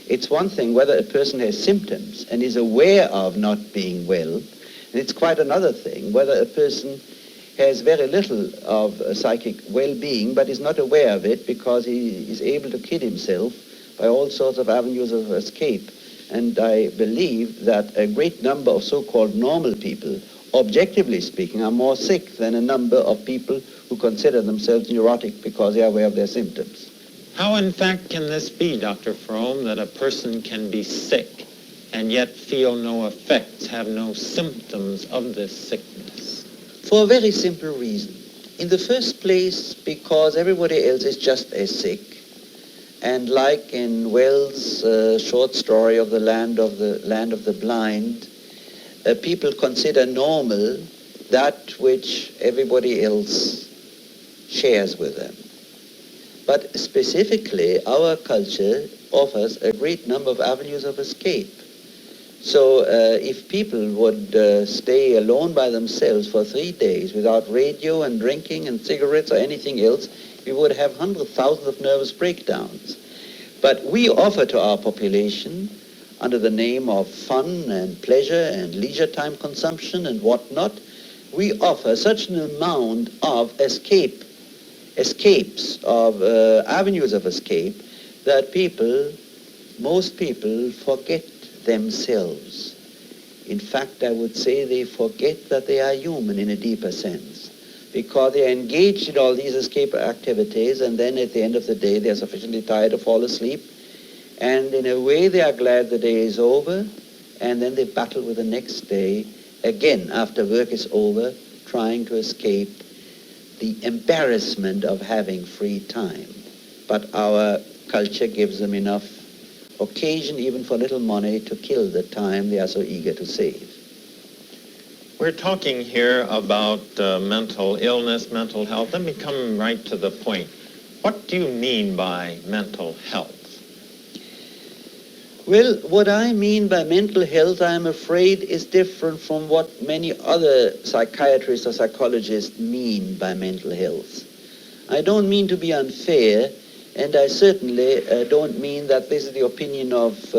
It's one thing whether a person has symptoms and is aware of not being well, and it's quite another thing whether a person has very little of psychic well-being but is not aware of it because he is able to kid himself by all sorts of avenues of escape. And I believe that a great number of so-called normal people, objectively speaking, are more sick than a number of people who consider themselves neurotic because they are aware of their symptoms. How, in fact, can this be, Dr. Fromm, that a person can be sick and yet feel no effects, have no symptoms of this sickness? For a very simple reason. In the first place, because everybody else is just as sick. And like in Wells' short story of the land of the blind, people consider normal that which everybody else shares with them. But specifically, our culture offers a great number of avenues of escape. So if people would stay alone by themselves for 3 days without radio and drinking and cigarettes or anything else, we would have hundreds of thousands of nervous breakdowns. But we offer to our population, under the name of fun and pleasure and leisure time consumption and whatnot, we offer such an amount of escapes, of avenues of escape, that most people forget themselves. In fact, I would say they forget that they are human in a deeper sense, because they are engaged in all these escape activities, and then at the end of the day they are sufficiently tired to fall asleep, and in a way they are glad the day is over, and then they battle with the next day again after work is over, trying to escape the embarrassment of having free time. But our culture gives them enough occasion, even for little money, to kill the time they are so eager to save. We're talking here about mental illness, mental health. Let me come right to the point. What do you mean by mental health? Well, what I mean by mental health, I'm afraid, is different from what many other psychiatrists or psychologists mean by mental health. I don't mean to be unfair, and I certainly don't mean that this is the opinion of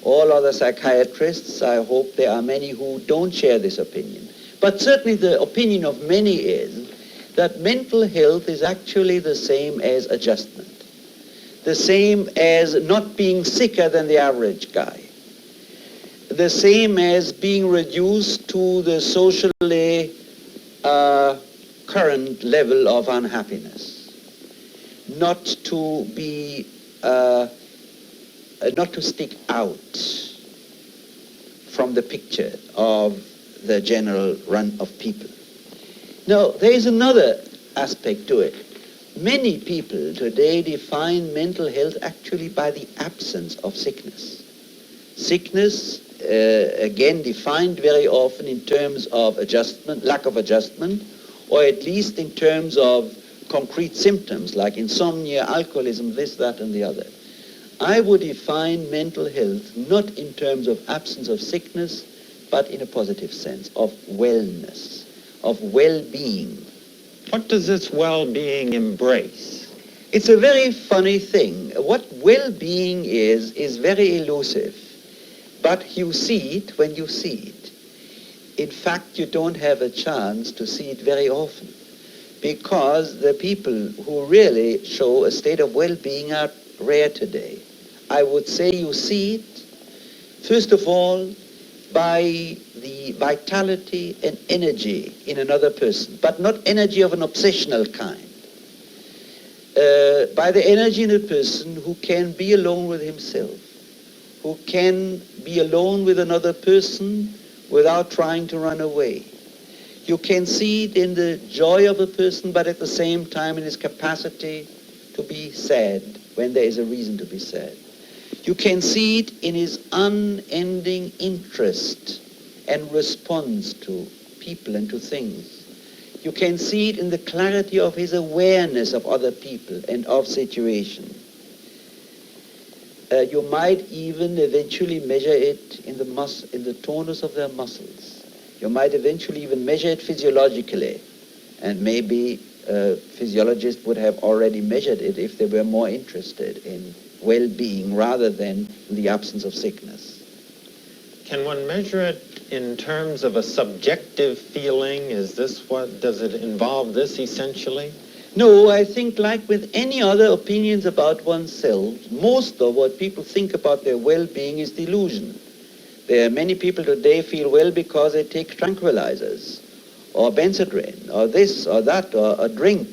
all other psychiatrists. I hope there are many who don't share this opinion. But certainly the opinion of many is that mental health is actually the same as adjustment, the same as not being sicker than the average guy, the same as being reduced to the socially current level of unhappiness. Not to be, not to stick out from the picture of the general run of people. Now, there is another aspect to it. Many people today define mental health actually by the absence of sickness. Sickness, again, defined very often in terms of adjustment, lack of adjustment, or at least in terms of concrete symptoms like insomnia, alcoholism, this, that, and the other. I would define mental health not in terms of absence of sickness, but in a positive sense, of wellness, of well-being. What does this well-being embrace? It's a very funny thing. What well-being is very elusive, but you see it when you see it. In fact, you don't have a chance to see it very often, because the people who really show a state of well-being are rare today. I would say you see it, first of all, by the vitality and energy in another person, but not energy of an obsessional kind. By the energy in a person who can be alone with himself, who can be alone with another person without trying to run away. You can see it in the joy of a person, but at the same time in his capacity to be sad when there is a reason to be sad. You can see it in his unending interest and response to people and to things. You can see it in the clarity of his awareness of other people and of situations. You might even eventually measure it in the tonus of their muscles. You might eventually even measure it physiologically, and maybe physiologists would have already measured it if they were more interested in well-being rather than the absence of sickness. Can one measure it in terms of a subjective feeling? Is this what, does it involve this essentially? No, I think like with any other opinions about oneself, most of what people think about their well-being is delusion. There are many people today feel well because they take tranquilizers, or Benzedrine, or this, or that, or a drink,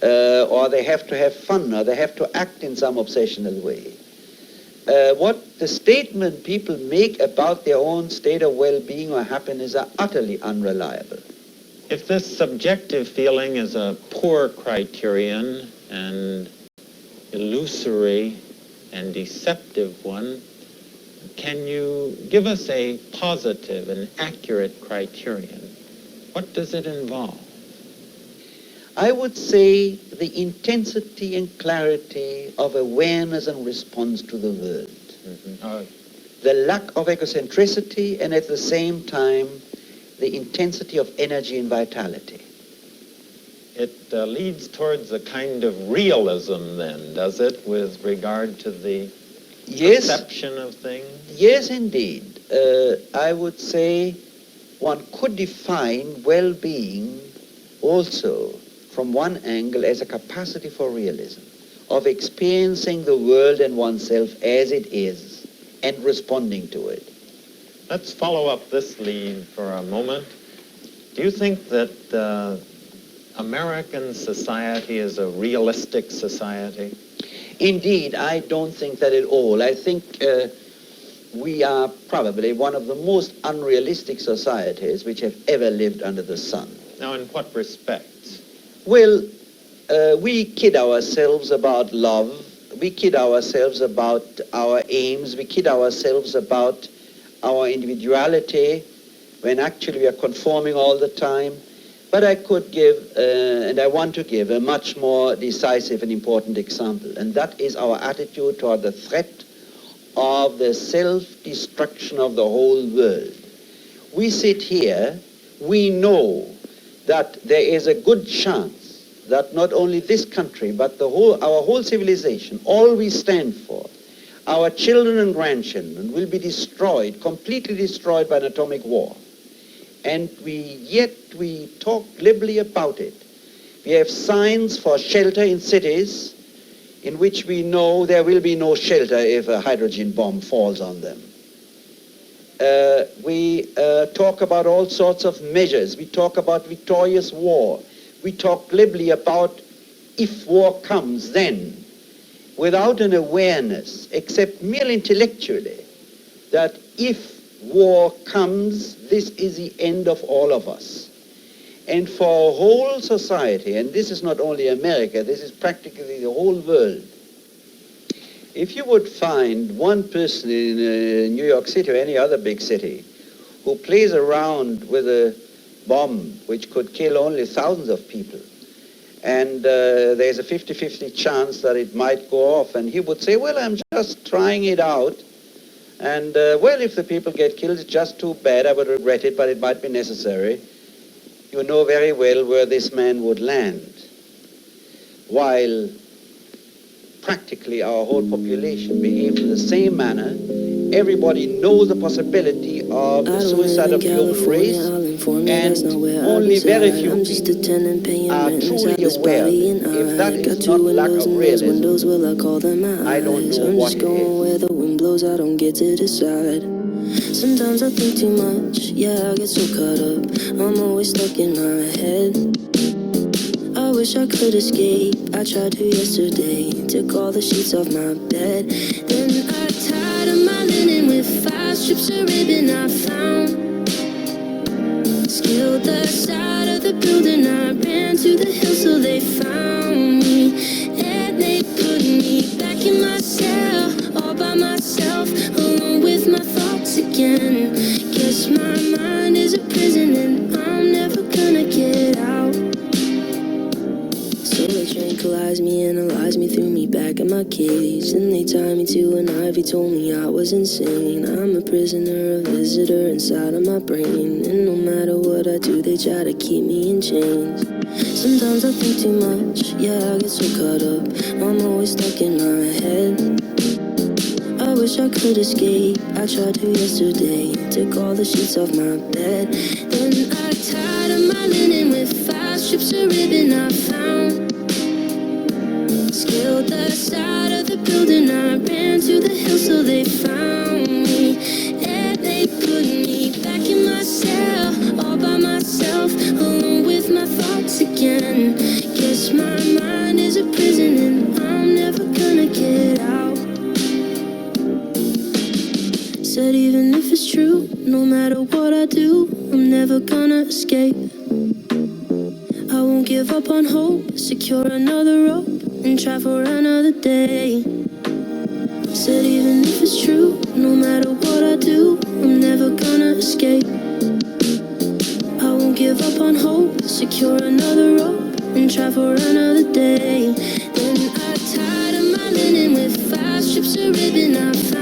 or they have to have fun, or they have to act in some obsessional way. What the statement people make about their own state of well-being or happiness are utterly unreliable. If this subjective feeling is a poor criterion and illusory and deceptive one, can you give us a positive and accurate criterion? What does it involve? I would say the intensity and clarity of awareness and response to the world. The lack of egocentricity, and at the same time, the intensity of energy and vitality. It leads towards a kind of realism then, does it, with regard to the perception of things? Yes, indeed. I would say one could define well-being also from one angle as a capacity for realism, of experiencing the world and oneself as it is and responding to it. Let's follow up this lead for a moment. Do you think that American society is a realistic society? Indeed, I don't think that at all. I think we are probably one of the most unrealistic societies which have ever lived under the sun. Now, in what respects? Well, we kid ourselves about love. We kid ourselves about our aims. We kid ourselves about our individuality, when actually we are conforming all the time. But I could give, and I want to give, a much more decisive and important example, and that is our attitude toward the threat of the self-destruction of the whole world. We sit here, we know that there is a good chance that not only this country, but our whole civilization, all we stand for, our children and grandchildren will be destroyed, completely destroyed by an atomic war. And yet we talk glibly about it. We have signs for shelter in cities in which we know there will be no shelter if a hydrogen bomb falls on them. We talk about all sorts of measures. We talk about victorious war. We talk glibly about if war comes, then, without an awareness, except merely intellectually, that if war comes, this is the end of all of us. And for a whole society, and this is not only America, this is practically the whole world, if you would find one person in New York City or any other big city who plays around with a bomb which could kill only thousands of people, and there's a 50-50 chance that it might go off, and he would say, well, I'm just trying it out, and well, if the people get killed, it's just too bad, I would regret it, but it might be necessary. You know very well where this man would land, while practically our whole population behaves in the same manner. Everybody knows the possibility of the suicide of the human race, and only very few people are truly aware of it. If that is not lack of realism, I don't know what it is. The wind blows, I don't get to decide. Sometimes I think too much, yeah, I get so caught up. I'm always stuck in my head. I wish I could escape, I tried to yesterday. Took all the sheets off my bed. Then I tied up my linen with 5 strips of ribbon I found. Scaled the side of the building, I ran to the hill so they found me. And they put me back in my cell, all by myself, alone with my thoughts again. Guess my mind is a prison and I'm never gonna get out. So they tranquilized me, analyzed me, threw me back in my cage. Then they tied me to an ivy, told me I was insane. I'm a prisoner, a visitor inside of my brain. And no matter what I do, they try to keep me in chains. Sometimes I think too much, yeah, I get so caught up. I'm always stuck in my head. I wish I could escape, I tried to yesterday. Took all the sheets off my bed. Then I tied up my linen with 5 strips of ribbon I found. Scaled the side of the building, I ran to the hill so they found me. And they put me back in my cell, all by myself, alone with my thoughts again. Guess my mind is a prison and I'm never gonna get out. Said even if it's true, no matter what I do, I'm never gonna escape. I won't give up on hope, secure another rope and try for another day. Said even if it's true, no matter what I do, I'm never gonna escape. I won't give up on hope, secure another rope and try for another day. Then I tied up my linen with 5 strips of ribbon I found.